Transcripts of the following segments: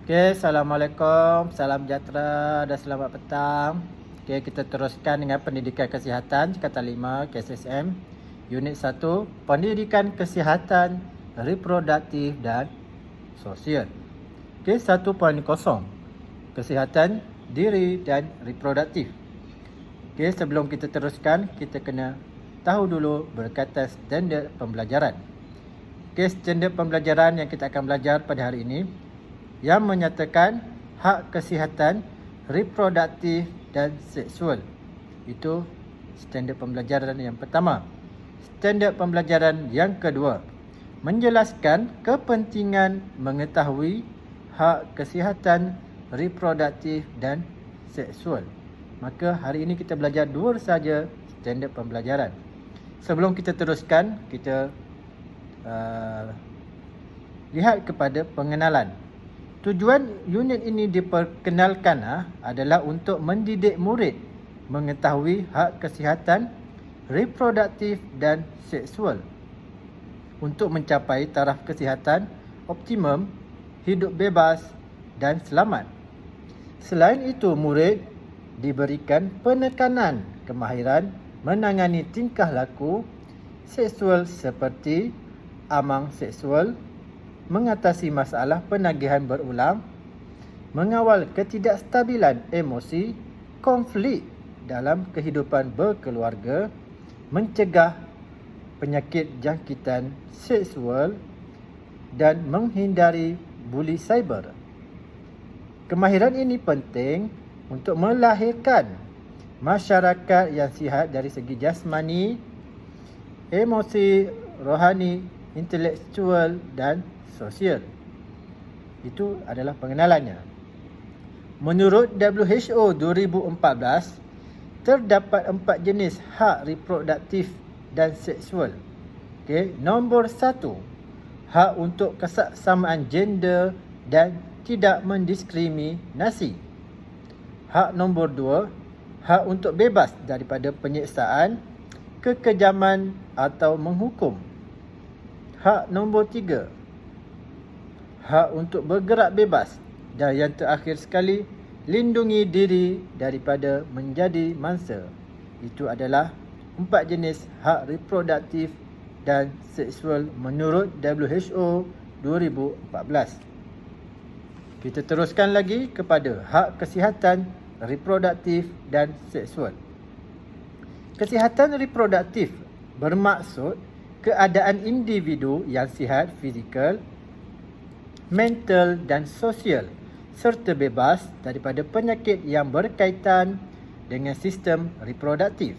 Okey, Assalamualaikum, salam sejahtera dan selamat petang. Okey, kita teruskan dengan pendidikan kesihatan kata 5 KSSM Unit 1, pendidikan kesihatan reproduktif dan sosial. Okey, 1.0, kesihatan diri dan reproduktif. Okey, sebelum kita teruskan, kita kena tahu dulu berkaitan standard pembelajaran. Okey, standard pembelajaran yang kita akan belajar pada hari ini yang menyatakan hak kesihatan reproduktif dan seksual. Itu standard pembelajaran yang pertama. Standard pembelajaran yang kedua, menjelaskan kepentingan mengetahui hak kesihatan reproduktif dan seksual. Maka hari ini kita belajar dua saja standard pembelajaran. Sebelum kita teruskan, kita lihat kepada pengenalan. Tujuan unit ini diperkenalkan adalah untuk mendidik murid mengetahui hak kesihatan reproduktif dan seksual untuk mencapai taraf kesihatan optimum, hidup bebas dan selamat. Selain itu, murid diberikan penekanan kemahiran menangani tingkah laku seksual seperti amang seksual, mengatasi masalah penagihan berulang, mengawal ketidakstabilan emosi, konflik dalam kehidupan berkeluarga, mencegah penyakit jangkitan seksual dan menghindari buli cyber. Kemahiran ini penting untuk melahirkan masyarakat yang sihat dari segi jasmani, emosi, rohani, intelektual dan sosial. Itu adalah pengenalannya. Menurut WHO 2014, terdapat 4 jenis hak reproduktif dan seksual. Okey, nombor 1, hak untuk kesesamaan gender dan tidak mendiskriminasi. Hak nombor 2, hak untuk bebas daripada penyiksaan, kekejaman atau menghukum. Hak nombor 3, hak untuk bergerak bebas. Dan yang terakhir sekali, lindungi diri daripada menjadi mangsa. Itu adalah 4 jenis hak reproduktif dan seksual menurut WHO 2014. Kita teruskan lagi kepada hak kesihatan reproduktif dan seksual. Kesihatan reproduktif bermaksud keadaan individu yang sihat fizikal, mental dan sosial serta bebas daripada penyakit yang berkaitan dengan sistem reproduktif.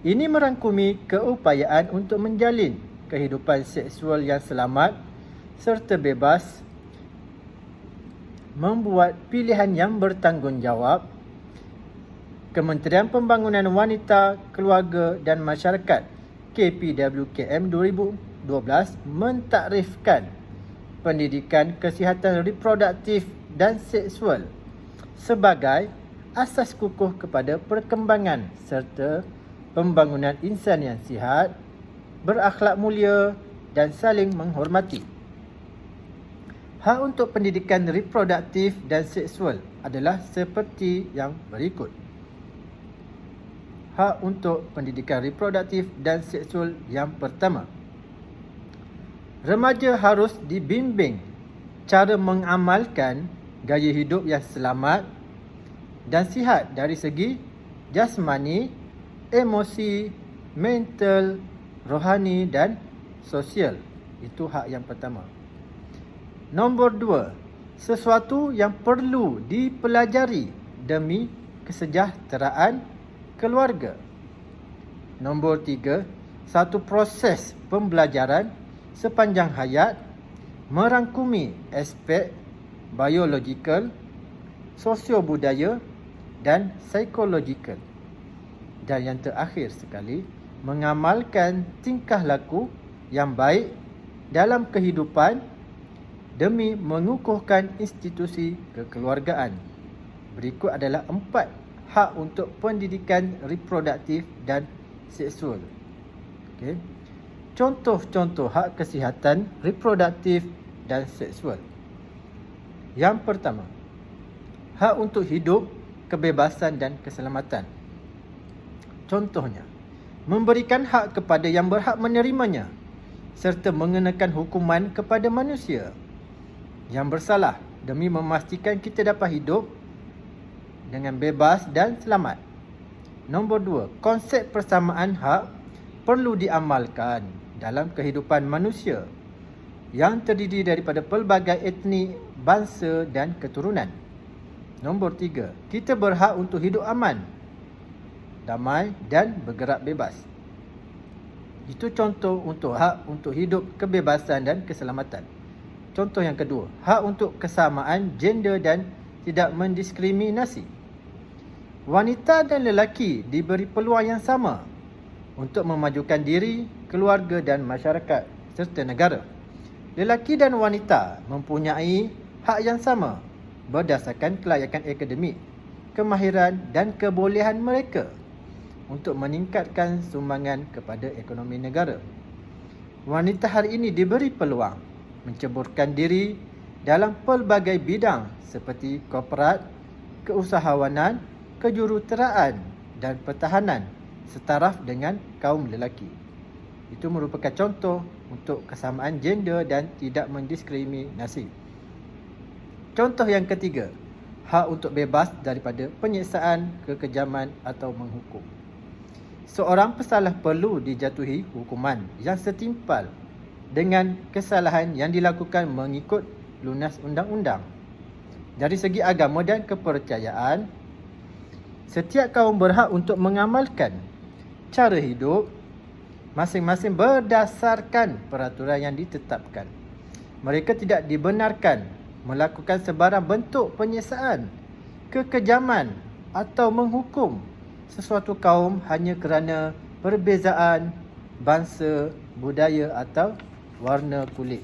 Ini merangkumi keupayaan untuk menjalin kehidupan seksual yang selamat serta bebas, membuat pilihan yang bertanggungjawab. Kementerian Pembangunan Wanita, Keluarga dan Masyarakat KPWKM 2012 mentakrifkan pendidikan kesihatan reproduktif dan seksual sebagai asas kukuh kepada perkembangan serta pembangunan insan yang sihat, berakhlak mulia dan saling menghormati. Hak untuk pendidikan reproduktif dan seksual adalah seperti yang berikut. Hak untuk pendidikan reproduktif dan seksual yang pertama, remaja harus dibimbing cara mengamalkan gaya hidup yang selamat dan sihat dari segi jasmani, emosi, mental, rohani dan sosial. Itu hak yang pertama. Nombor 2, sesuatu yang perlu dipelajari demi kesejahteraan keluarga. Nombor 3, satu proses pembelajaran sepanjang hayat merangkumi aspek biologikal, sosio-budaya dan psikologikal. Dan yang terakhir sekali, mengamalkan tingkah laku yang baik dalam kehidupan demi mengukuhkan institusi kekeluargaan. Berikut adalah 4 hak untuk pendidikan reproduktif dan seksual. Okey. Contoh-contoh hak kesihatan reproduktif dan seksual. Yang pertama, hak untuk hidup, kebebasan dan keselamatan. Contohnya, memberikan hak kepada yang berhak menerimanya serta mengenakan hukuman kepada manusia yang bersalah demi memastikan kita dapat hidup dengan bebas dan selamat. Nombor 2, konsep persamaan hak perlu diamalkan dalam kehidupan manusia yang terdiri daripada pelbagai etnik, bangsa dan keturunan. Nombor 3, kita berhak untuk hidup aman, damai dan bergerak bebas. Itu contoh untuk hak untuk hidup, kebebasan dan keselamatan. Contoh yang kedua, hak untuk kesamaan gender dan tidak mendiskriminasi. Wanita dan lelaki diberi peluang yang sama untuk memajukan diri, keluarga dan masyarakat serta negara. Lelaki dan wanita mempunyai hak yang sama berdasarkan kelayakan akademik, kemahiran dan kebolehan mereka untuk meningkatkan sumbangan kepada ekonomi negara. Wanita hari ini diberi peluang menceburkan diri dalam pelbagai bidang seperti korporat, keusahawanan, kejuruteraan dan pertahanan setaraf dengan kaum lelaki. Itu merupakan contoh untuk kesamaan gender dan tidak mendiskriminasi. Contoh yang ketiga, hak untuk bebas daripada penyiksaan, kekejaman atau menghukum. Seorang pesalah perlu dijatuhi hukuman yang setimpal dengan kesalahan yang dilakukan mengikut lunas undang-undang. Dari segi agama dan kepercayaan, setiap kaum berhak untuk mengamalkan cara hidup masing-masing berdasarkan peraturan yang ditetapkan. Mereka tidak dibenarkan melakukan sebarang bentuk penyiksaan, kekejaman atau menghukum sesuatu kaum hanya kerana perbezaan bangsa, budaya atau warna kulit.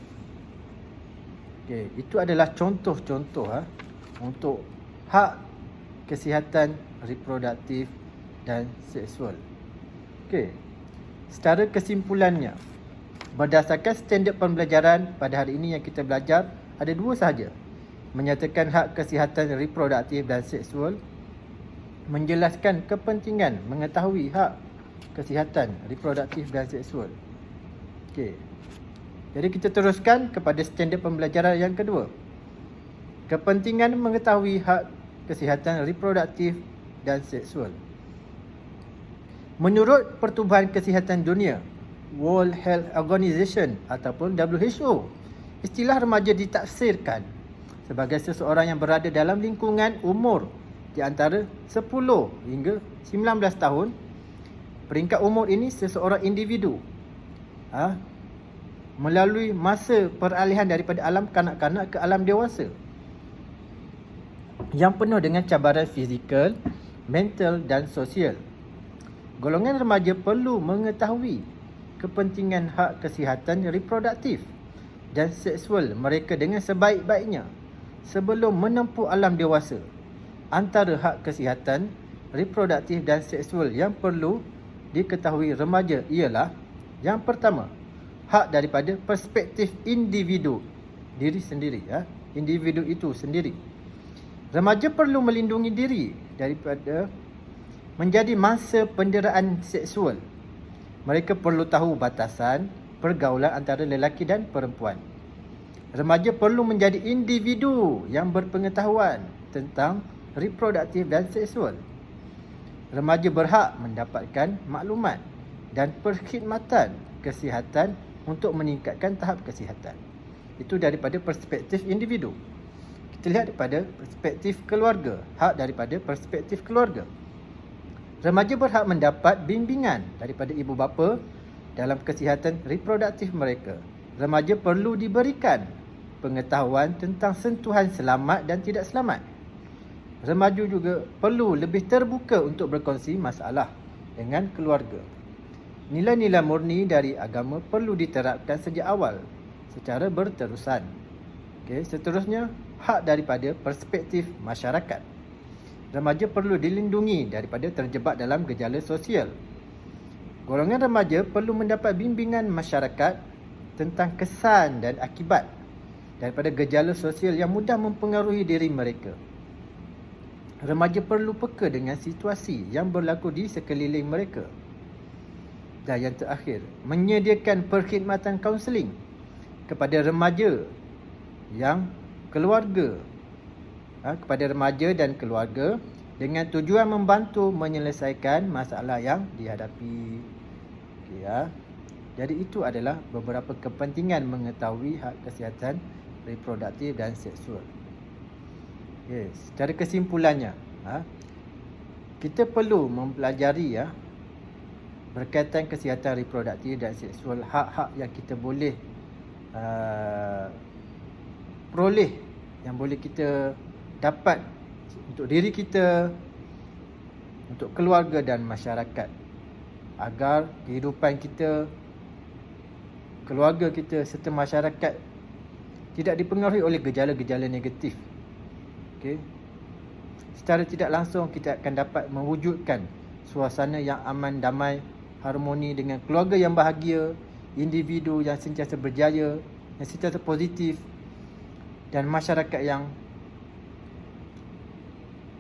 Okey, itu adalah contoh-contoh untuk hak kesihatan reproduktif dan seksual. Okey. Secara kesimpulannya, berdasarkan standard pembelajaran pada hari ini yang kita belajar, ada dua sahaja. Menyatakan hak kesihatan reproduktif dan seksual, menjelaskan kepentingan mengetahui hak kesihatan reproduktif dan seksual. Okey. Jadi kita teruskan kepada standard pembelajaran yang kedua. Kepentingan mengetahui hak kesihatan reproduktif dan seksual. Menurut Pertubuhan Kesihatan Dunia, World Health Organization ataupun WHO, istilah remaja ditafsirkan sebagai seseorang yang berada dalam lingkungan umur di antara 10 hingga 19 tahun. Peringkat umur ini seseorang individu melalui masa peralihan daripada alam kanak-kanak ke alam dewasa yang penuh dengan cabaran fizikal, mental dan sosial. Golongan remaja perlu mengetahui kepentingan hak kesihatan reproduktif dan seksual mereka dengan sebaik-baiknya sebelum menempuh alam dewasa. Antara hak kesihatan reproduktif dan seksual yang perlu diketahui remaja ialah: yang pertama, hak daripada perspektif individu diri sendiri, individu itu sendiri. Remaja perlu melindungi diri daripada menjadi mangsa penderaan seksual. Mereka perlu tahu batasan pergaulan antara lelaki dan perempuan. Remaja perlu menjadi individu yang berpengetahuan tentang reproduktif dan seksual. Remaja berhak mendapatkan maklumat dan perkhidmatan kesihatan untuk meningkatkan tahap kesihatan. Itu daripada perspektif individu. Kita lihat daripada perspektif keluarga, hak daripada perspektif keluarga. Remaja berhak mendapat bimbingan daripada ibu bapa dalam kesihatan reproduktif mereka. Remaja perlu diberikan pengetahuan tentang sentuhan selamat dan tidak selamat. Remaja juga perlu lebih terbuka untuk berkongsi masalah dengan keluarga. Nilai-nilai murni dari agama perlu diterapkan sejak awal secara berterusan. Okey, seterusnya, hak daripada perspektif masyarakat. Remaja perlu dilindungi daripada terjebak dalam gejala sosial. Golongan remaja perlu mendapat bimbingan masyarakat tentang kesan dan akibat daripada gejala sosial yang mudah mempengaruhi diri mereka. Remaja perlu peka dengan situasi yang berlaku di sekeliling mereka. Dan yang terakhir, menyediakan perkhidmatan kaunseling kepada remaja yang keluarga, kepada remaja dan keluarga dengan tujuan membantu menyelesaikan masalah yang dihadapi. Okay, Jadi itu adalah beberapa kepentingan mengetahui hak kesihatan reproduktif dan seksual. Okay, secara kesimpulannya, kita perlu mempelajari berkaitan kesihatan reproduktif dan seksual, hak-hak yang kita boleh peroleh, yang boleh kita dapat untuk diri kita, untuk keluarga dan masyarakat, agar kehidupan kita, keluarga kita serta masyarakat tidak dipengaruhi oleh gejala-gejala negatif. Okay. Secara tidak langsung kita akan dapat mewujudkan suasana yang aman, damai, harmoni dengan keluarga yang bahagia, individu yang sentiasa berjaya, yang sentiasa positif, dan masyarakat yang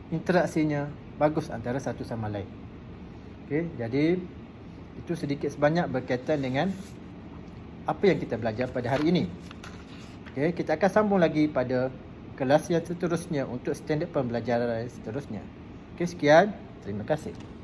interaksinya bagus antara satu sama lain. Okey, jadi itu sedikit sebanyak berkaitan dengan apa yang kita belajar pada hari ini. Okey, kita akan sambung lagi pada kelas yang seterusnya untuk standard pembelajaran seterusnya. Okey, sekian. Terima kasih.